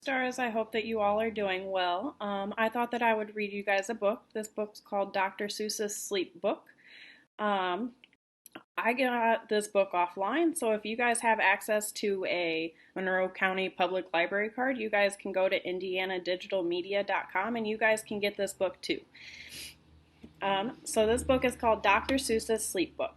stars. I hope that you all are doing well. I thought that I would read you guys a book. This book's called Dr. Seuss's Sleep Book. Um, I got this book offline, so if you guys have access to a Monroe County Public Library card, you guys can go to indianadigitalmedia.com and you guys can get this book too. So this book is called Dr. Seuss's Sleep Book.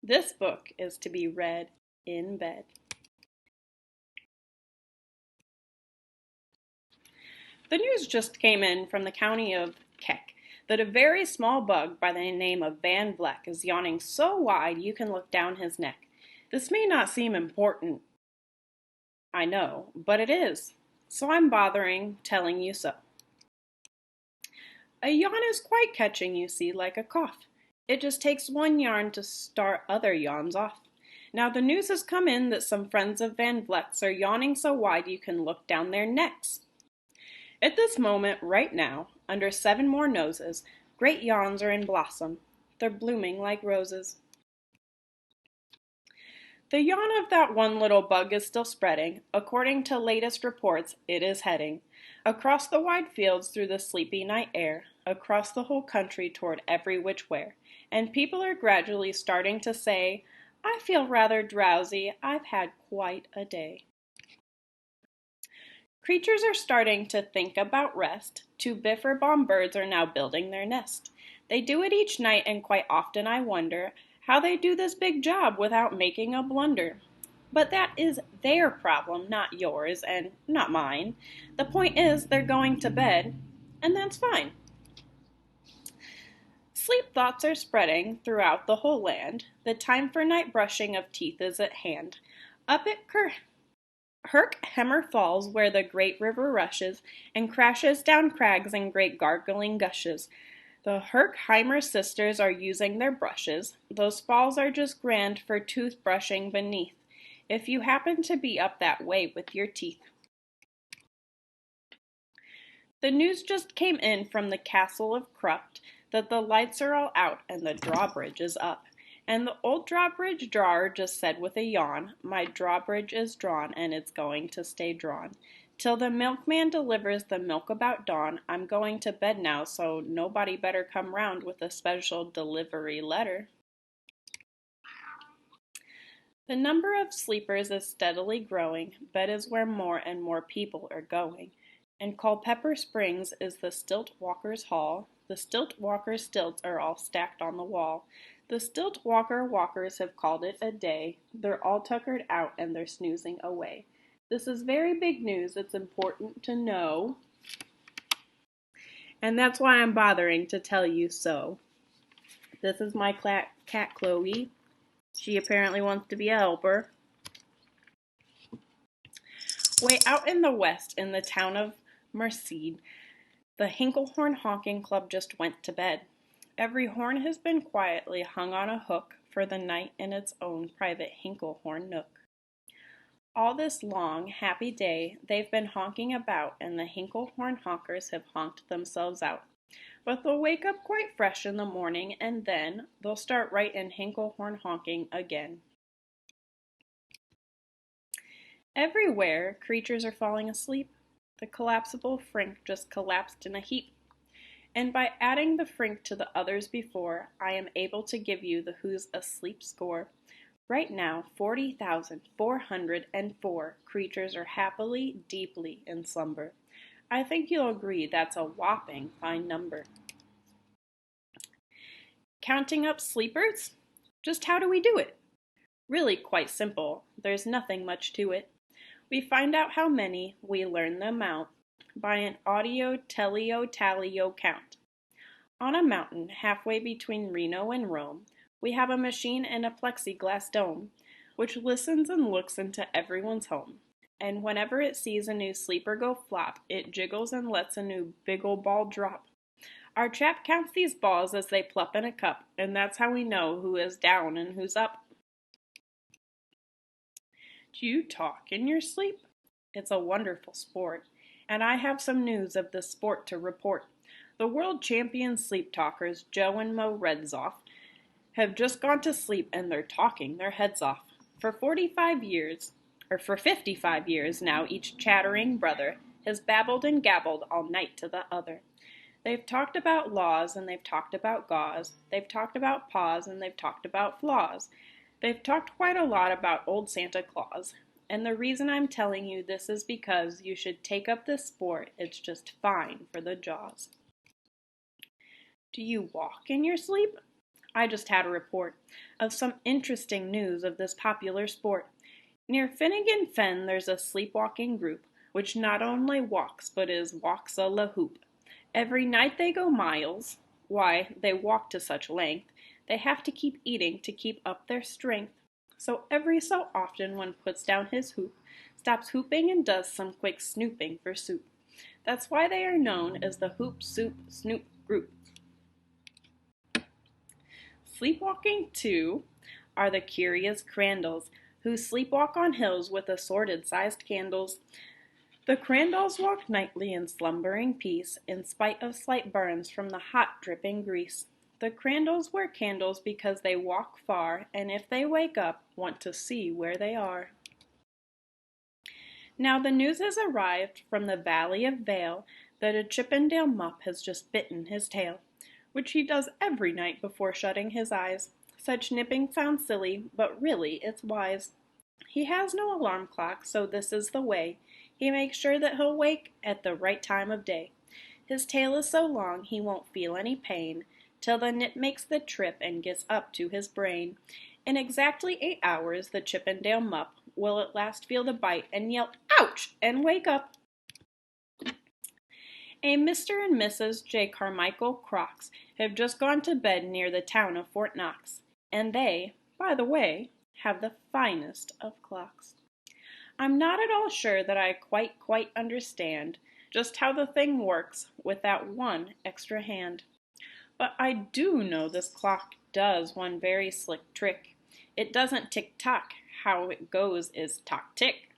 This book is to be read in bed. The news just came in from the county of Keck that a very small bug by the name of Van Vleck is yawning so wide you can look down his neck. This may not seem important, I know, but it is, so I'm bothering telling you so. A yawn is quite catching, you see, like a cough. It just takes one yarn to start other yawns off. Now the news has come in that some friends of Van Vleck's are yawning so wide you can look down their necks. At this moment, right now, under 7 more noses, great yawns are in blossom. They're blooming like roses. The yawn of that one little bug is still spreading. According to latest reports, it is heading across the wide fields through the sleepy night air, across the whole country toward every which where. And people are gradually starting to say, I feel rather drowsy. I've had quite a day. Creatures are starting to think about rest. 2 biffer bomb birds are now building their nest. They do it each night, and quite often I wonder how they do this big job without making a blunder. But that is their problem, not yours, and not mine. The point is, they're going to bed, and that's fine. Sleep thoughts are spreading throughout the whole land. The time for night brushing of teeth is at hand. Up at Herkhemer Falls, where the great river rushes and crashes down crags in great gargling gushes. The Herkheimer sisters are using their brushes. Those falls are just grand for toothbrushing beneath, if you happen to be up that way with your teeth. The news just came in from the castle of Krupt that the lights are all out and the drawbridge is up. And the old drawbridge drawer just said with a yawn, my drawbridge is drawn and it's going to stay drawn. Till the milkman delivers the milk about dawn, I'm going to bed now, so nobody better come round with a special delivery letter. The number of sleepers is steadily growing. Bed is where more and more people are going. And Culpeper Springs is the stilt walkers' hall. The stilt walkers' stilts are all stacked on the wall. The stilt walkers have called it a day. They're all tuckered out and they're snoozing away. This is very big news. It's important to know. And that's why I'm bothering to tell you so. This is my cat Chloe. She apparently wants to be a helper. Way out in the west, in the town of Merced, the Hinklehorn Honking Club just went to bed. Every horn has been quietly hung on a hook for the night in its own private Hinklehorn nook. All this long, happy day they've been honking about, and the Hinklehorn honkers have honked themselves out. But they'll wake up quite fresh in the morning, and then they'll start right in Hinklehorn honking again. Everywhere, creatures are falling asleep. The collapsible frink just collapsed in a heap. And by adding the frink to the others before, I am able to give you the Who's Asleep score. Right now, 40,404 creatures are happily, deeply in slumber. I think you'll agree that's a whopping fine number. Counting up sleepers? Just how do we do it? Really quite simple. There's nothing much to it. We find out how many, we learn the amount, by an audio-teleo-tallyo count. On a mountain halfway between Reno and Rome, we have a machine in a plexiglass dome, which listens and looks into everyone's home. And whenever it sees a new sleeper go flop, it jiggles and lets a new big ol' ball drop. Our chap counts these balls as they plop in a cup, and that's how we know who is down and who's up. Do you talk in your sleep? It's a wonderful sport, and I have some news of the sport to report. The world champion sleep talkers, Joe and Mo Redzoff, have just gone to sleep and they're talking their heads off. For 45 years, or for 55 years now, each chattering brother has babbled and gabbled all night to the other. They've talked about laws and they've talked about gauze. They've talked about paws and they've talked about flaws. They've talked quite a lot about old Santa Claus. And the reason I'm telling you this is because you should take up this sport. It's just fine for the jaws. Do you walk in your sleep? I just had a report of some interesting news of this popular sport. Near Finnegan Fen there's a sleepwalking group, which not only walks, but is walks a la hoop. Every night they go miles. Why, they walk to such length. They have to keep eating to keep up their strength. So every so often one puts down his hoop, stops hooping and does some quick snooping for soup. That's why they are known as the Hoop Soup Snoop Group. Sleepwalking, too, are the curious Crandalls, who sleepwalk on hills with assorted-sized candles. The Crandalls walk nightly in slumbering peace, in spite of slight burns from the hot, dripping grease. The Crandalls wear candles because they walk far, and if they wake up, want to see where they are. Now the news has arrived from the Valley of Vale that a Chippendale Mupp has just bitten his tail, which he does every night before shutting his eyes. Such nipping sounds silly, but really it's wise. He has no alarm clock, so this is the way. He makes sure that he'll wake at the right time of day. His tail is so long he won't feel any pain, till the nip makes the trip and gets up to his brain. In exactly 8 hours, the Chippendale Mupp will at last feel the bite and yell, "Ouch!" and wake up. A Mr. and Mrs. J. Carmichael Crocs have just gone to bed near the town of Fort Knox, and they, by the way, have the finest of clocks. I'm not at all sure that I quite understand just how the thing works without one extra hand. But I do know this clock does one very slick trick. It doesn't tick-tock. How it goes is tock-tick.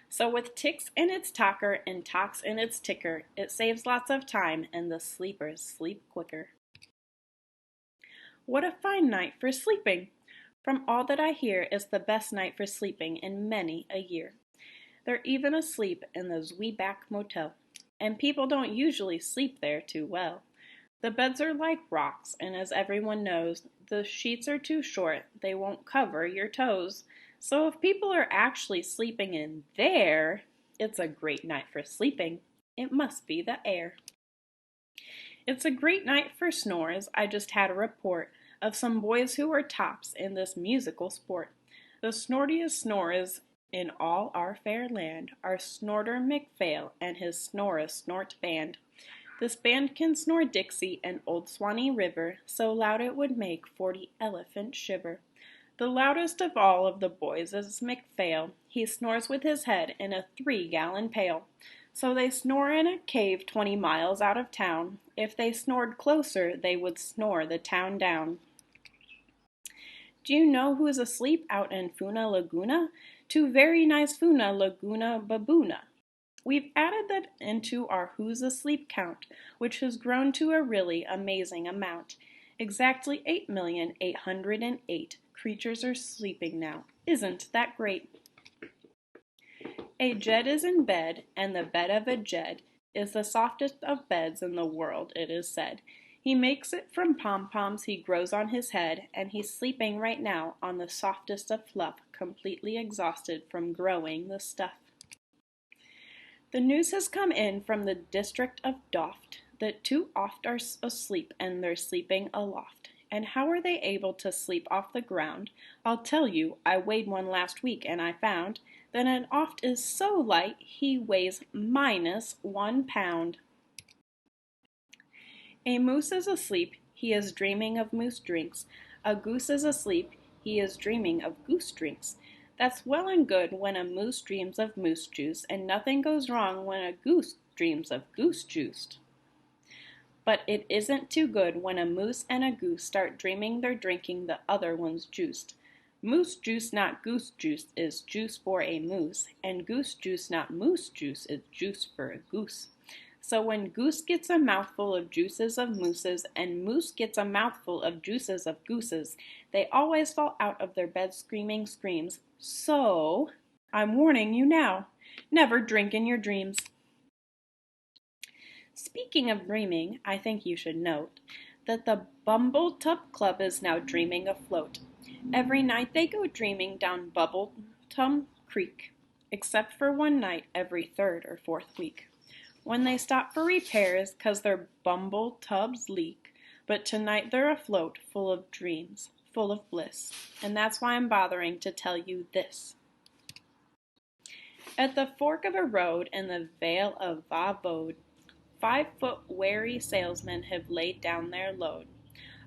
So with ticks in its tocker and tocks in its ticker, it saves lots of time and the sleepers sleep quicker. What a fine night for sleeping! From all that I hear, it's the best night for sleeping in many a year. They're even asleep in the Zwieback Motel, and people don't usually sleep there too well. The beds are like rocks, and as everyone knows, the sheets are too short, they won't cover your toes. So if people are actually sleeping in there, it's a great night for sleeping. It must be the air. It's a great night for snores. I just had a report of some boys who were tops in this musical sport. The snortiest snorers in all our fair land are Snorter McPhail and his Snore-a-Snort band. This band can snore Dixie and Old Swanee River so loud it would make 40 elephants shiver. The loudest of all of the boys is McPhail. He snores with his head in a 3-gallon pail. So they snore in a cave 20 miles out of town. If they snored closer, they would snore the town down. Do you know who is asleep out in Funa Laguna? 2 very nice Funa Laguna baboona. We've added that into our Who's Asleep count, which has grown to a really amazing amount. Exactly 8,808 creatures are sleeping now. Isn't that great? A Jed is in bed, and the bed of a Jed is the softest of beds in the world, it is said. He makes it from pom-poms he grows on his head, and he's sleeping right now on the softest of fluff, completely exhausted from growing the stuff. The news has come in from the district of Doft that 2 oft are asleep and they're sleeping aloft. And how are they able to sleep off the ground? I'll tell you, I weighed one last week and I found that an oft is so light he weighs -1 pound. A moose is asleep, he is dreaming of moose drinks. A goose is asleep, he is dreaming of goose drinks. That's well and good when a moose dreams of moose juice, and nothing goes wrong when a goose dreams of goose juice. But it isn't too good when a moose and a goose start dreaming they're drinking the other one's juice. Moose juice, not goose juice, is juice for a moose, and goose juice, not moose juice, is juice for a goose. So when goose gets a mouthful of juices of mooses, and moose gets a mouthful of juices of gooses, they always fall out of their beds screaming screams. So I'm warning you now, never drink in your dreams. Speaking of dreaming, I think you should note that the Bumbletup Club is now dreaming afloat. Every night they go dreaming down Bubbletum Creek, except for one night every third or fourth week, when they stop for repairs 'cause their bumble tubs leak. But tonight they're afloat, full of dreams, full of bliss, and that's why I'm bothering to tell you this. At the fork of a road in the Vale of Vavode, 5-foot wary salesmen have laid down their load.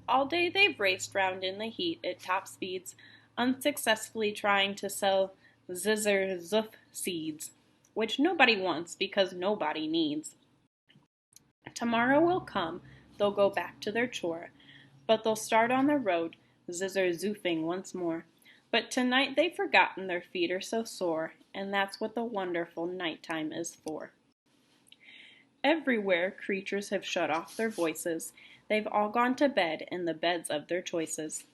All day they've raced round in the heat at top speeds, unsuccessfully trying to sell zizzer-zuff seeds, which nobody wants because nobody needs. Tomorrow will come, they'll go back to their chore, but they'll start on the road, zizzer-zoofing once more. But tonight they've forgotten their feet are so sore, and that's what the wonderful nighttime is for. Everywhere creatures have shut off their voices. They've all gone to bed in the beds of their choices.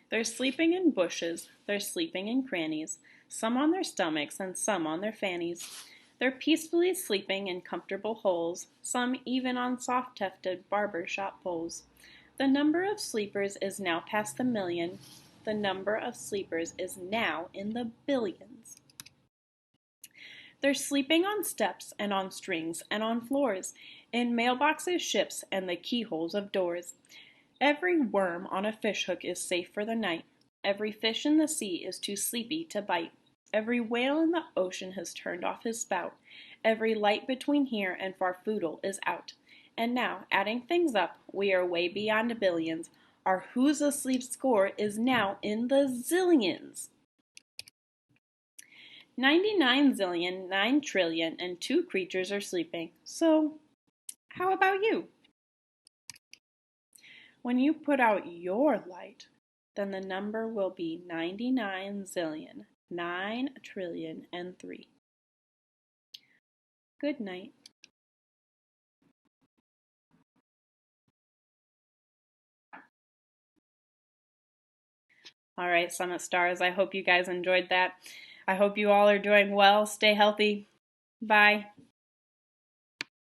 They're sleeping in bushes, they're sleeping in crannies, some on their stomachs and some on their fannies. They're peacefully sleeping in comfortable holes, some even on soft-tufted barber shop poles. The number of sleepers is now past the million. The number of sleepers is now in the billions. They're sleeping on steps and on strings and on floors, in mailboxes, ships, and the keyholes of doors. Every worm on a fishhook is safe for the night. Every fish in the sea is too sleepy to bite. Every whale in the ocean has turned off his spout. Every light between here and Farfoodle is out. And now, adding things up, we are way beyond billions. Our who's asleep score is now in the zillions. 99 zillion, 9 trillion, and 2 creatures are sleeping. So, how about you? When you put out your light, then the number will be 99 zillion, 9 trillion, and 3. Good night. All right, Summit Stars, I hope you guys enjoyed that. I hope you all are doing well. Stay healthy. Bye.